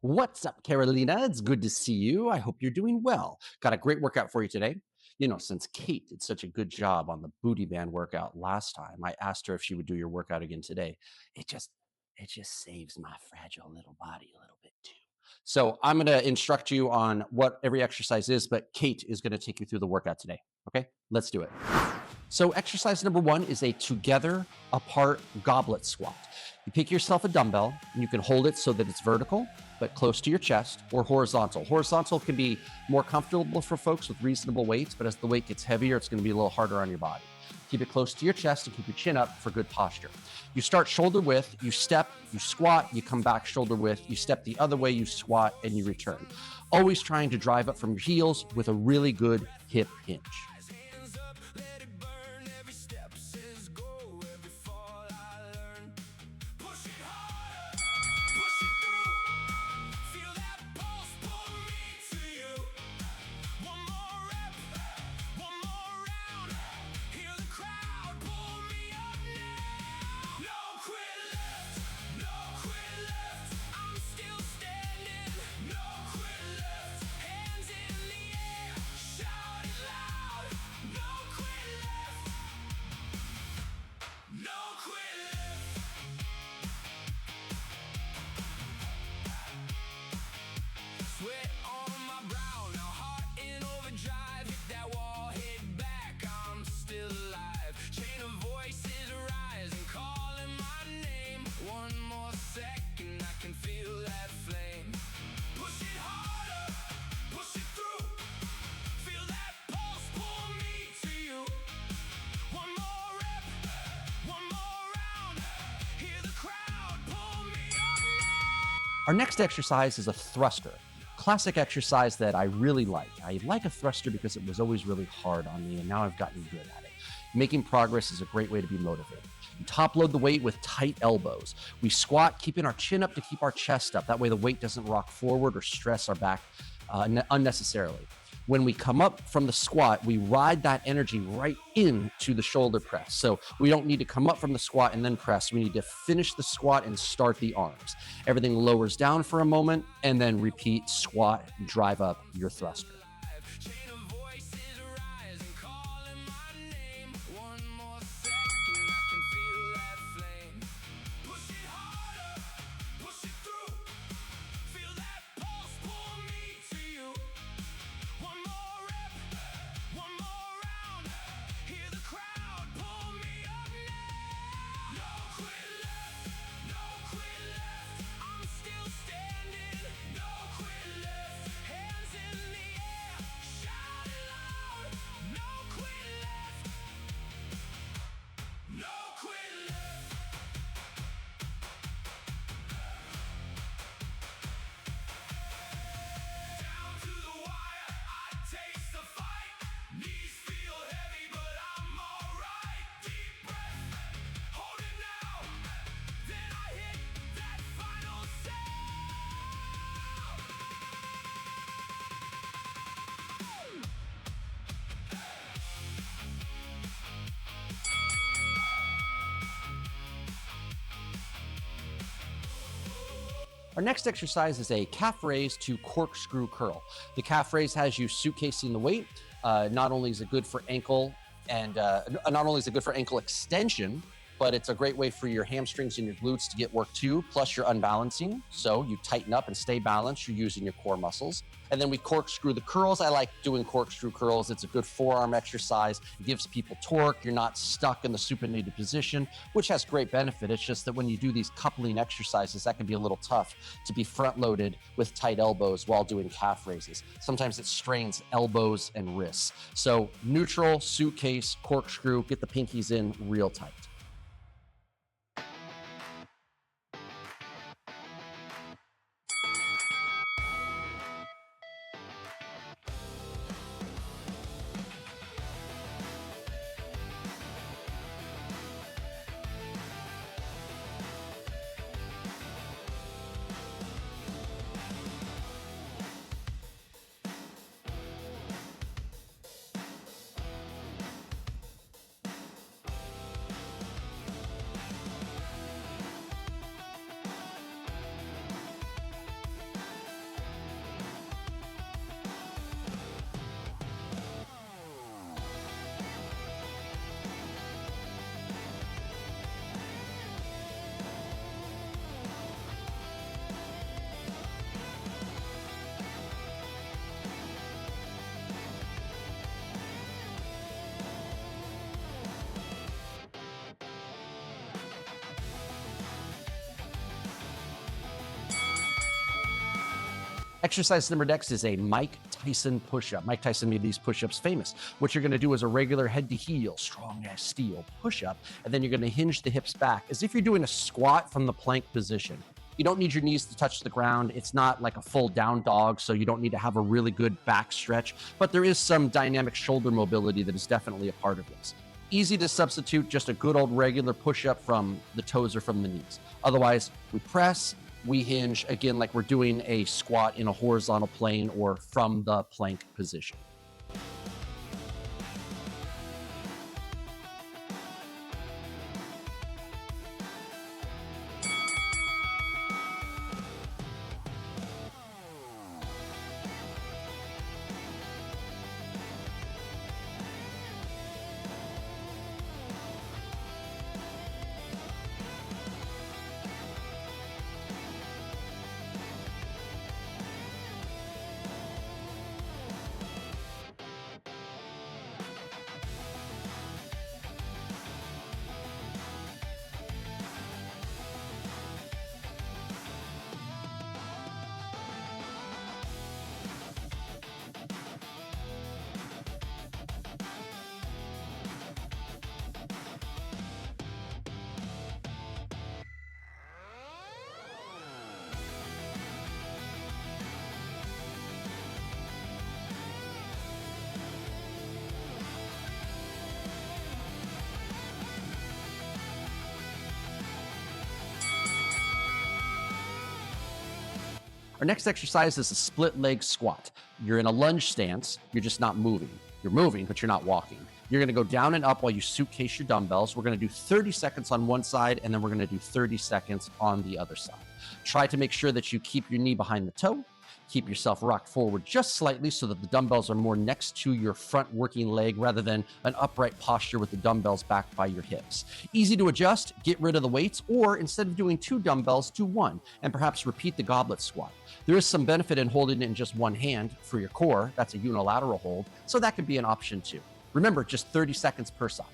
What's up, Carolina? It's good to see you. I hope you're doing well. Got a great workout for you today. Since Kate did such a good job on the booty band workout last time, I asked her if she would do your workout again today. It just it just saves my fragile little body a little bit too. So I'm going to instruct you on what every exercise is, but Kate is going to take you through the workout today. Okay, let's do it. So exercise number one is a together apart goblet squat. You pick yourself a dumbbell and you can hold it so that it's vertical, but close to your chest, or horizontal. Horizontal can be more comfortable for folks with reasonable weights, but as the weight gets heavier, it's going to be a little harder on your body. Keep it close to your chest and keep your chin up for good posture. You start shoulder width, you step, you squat, you come back shoulder width, you step the other way, you squat, and you return. Always trying to drive up from your heels with a really good hip hinge. Our next exercise is a thruster. Classic exercise that I really like. I like a thruster because it was always really hard on me, and now I've gotten good at it. Making progress is a great way to be motivated. You top load the weight with tight elbows. We squat, keeping our chin up to keep our chest up. That way the weight doesn't rock forward or stress our back unnecessarily. When we come up from the squat, we ride that energy right into the shoulder press. So we don't need to come up from the squat and then press. We need to finish the squat and start the arms. Everything lowers down for a moment and then repeat, squat, drive up your thruster. Our next exercise is a calf raise to corkscrew curl. The calf raise has you suitcasing the weight. Not only is it good for ankle extension, but it's a great way for your hamstrings and your glutes to get work too. Plus you're unbalancing. So you tighten up and stay balanced. You're using your core muscles. And then we corkscrew the curls. I like doing corkscrew curls. It's a good forearm exercise. It gives people torque. You're not stuck in the supinated position, which has great benefit. It's just that when you do these coupling exercises, that can be a little tough to be front loaded with tight elbows while doing calf raises. Sometimes it strains elbows and wrists. So neutral, suitcase, corkscrew, get the pinkies in real tight. Exercise number next is a Mike Tyson push-up. Mike Tyson made these push-ups famous. What you're going to do is a regular head to heel, strong as steel push-up, and then you're going to hinge the hips back as if you're doing a squat from the plank position. You don't need your knees to touch the ground. It's not like a full down dog, so you don't need to have a really good back stretch, but there is some dynamic shoulder mobility that is definitely a part of this. Easy to substitute just a good old regular push-up from the toes or from the knees. Otherwise, we press, we hinge, again, like we're doing a squat in a horizontal plane or from the plank position. Our next exercise is a split leg squat. You're in a lunge stance, you're just not moving. You're moving, but you're not walking. You're gonna go down and up while you suitcase your dumbbells. We're gonna do 30 seconds on one side, and then we're gonna do 30 seconds on the other side. Try to make sure that you keep your knee behind the toe, keep yourself rocked forward just slightly so that the dumbbells are more next to your front working leg rather than an upright posture with the dumbbells backed by your hips. Easy to adjust, get rid of the weights, or instead of doing two dumbbells, do one, and perhaps repeat the goblet squat. There is some benefit in holding it in just one hand for your core. That's a unilateral hold, so that could be an option too. Remember, just 30 seconds per side.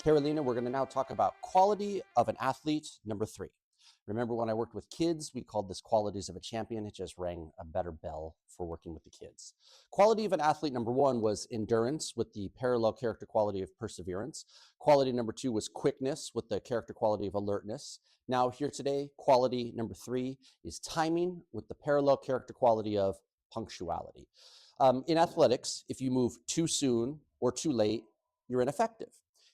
Carolina, we're going to now talk about quality of an athlete, number 3. Remember when I worked with kids, we called this qualities of a champion. It just rang a better bell for working with the kids. Quality of an athlete, number 1, was endurance with the parallel character quality of perseverance. Quality number 2 was quickness with the character quality of alertness. Now here today, quality number 3 is timing with the parallel character quality of punctuality. In athletics, if you move too soon or too late, you're ineffective.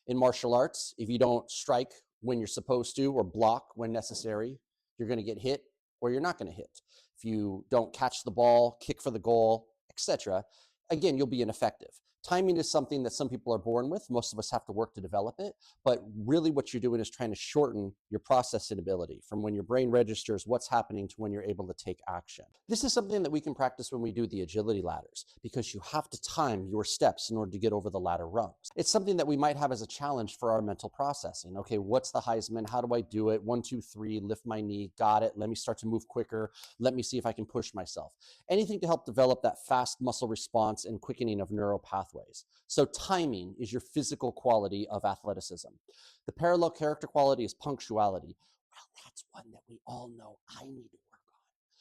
In martial arts, if you don't strike when you're supposed to or block when necessary, you're going to get hit or you're not going to hit. If you don't catch the ball, kick for the goal, etc., again, you'll be ineffective. Timing is something that some people are born with. Most of us have to work to develop it. But really, what you're doing is trying to shorten your processing ability from when your brain registers what's happening to when you're able to take action. This is something that we can practice when we do the agility ladders because you have to time your steps in order to get over the ladder rungs. It's something that we might have as a challenge for our mental processing. Okay, what's the Heisman? How do I do it? 1, 2, 3, lift my knee. Got it. Let me start to move quicker. Let me see if I can push myself. Anything to help develop that fast muscle response and quickening of neural pathways. So timing is your physical quality of athleticism. The parallel character quality is punctuality. Well, that's one that we all know I need to work on.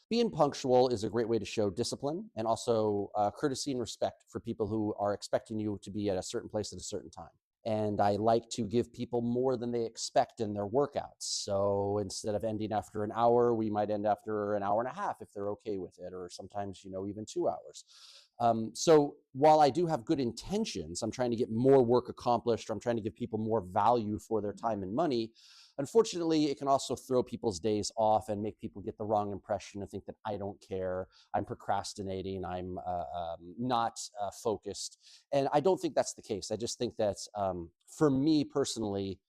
Being punctual is a great way to show discipline and also courtesy and respect for people who are expecting you to be at a certain place at a certain time. And I like to give people more than they expect in their workouts. So instead of ending after an hour, we might end after an hour and a half if they're okay with it, or sometimes, even 2 hours. So while I do have good intentions, I'm trying to get more work accomplished, or I'm trying to give people more value for their time and money. Unfortunately, it can also throw people's days off and make people get the wrong impression and think that I don't care, I'm procrastinating, I'm not focused. And I don't think that's the case. I just think that for me personally,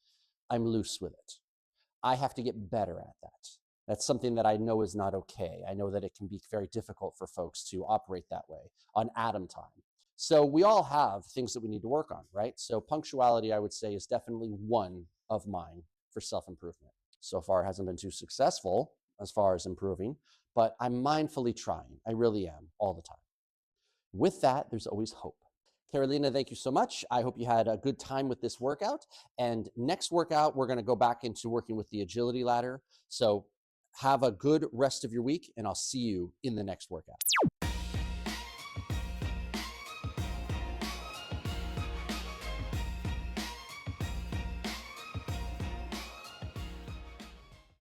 I'm loose with it. I have to get better at that. That's something that I know is not okay. I know that it can be very difficult for folks to operate that way on atom time. So we all have things that we need to work on, right? So punctuality, I would say, is definitely one of mine for self-improvement. So far, it hasn't been too successful as far as improving, but I'm mindfully trying. I really am all the time. With that, there's always hope. Carolina, thank you so much. I hope you had a good time with this workout. And next workout, we're going to go back into working with the agility ladder. So have a good rest of your week, and I'll see you in the next workout.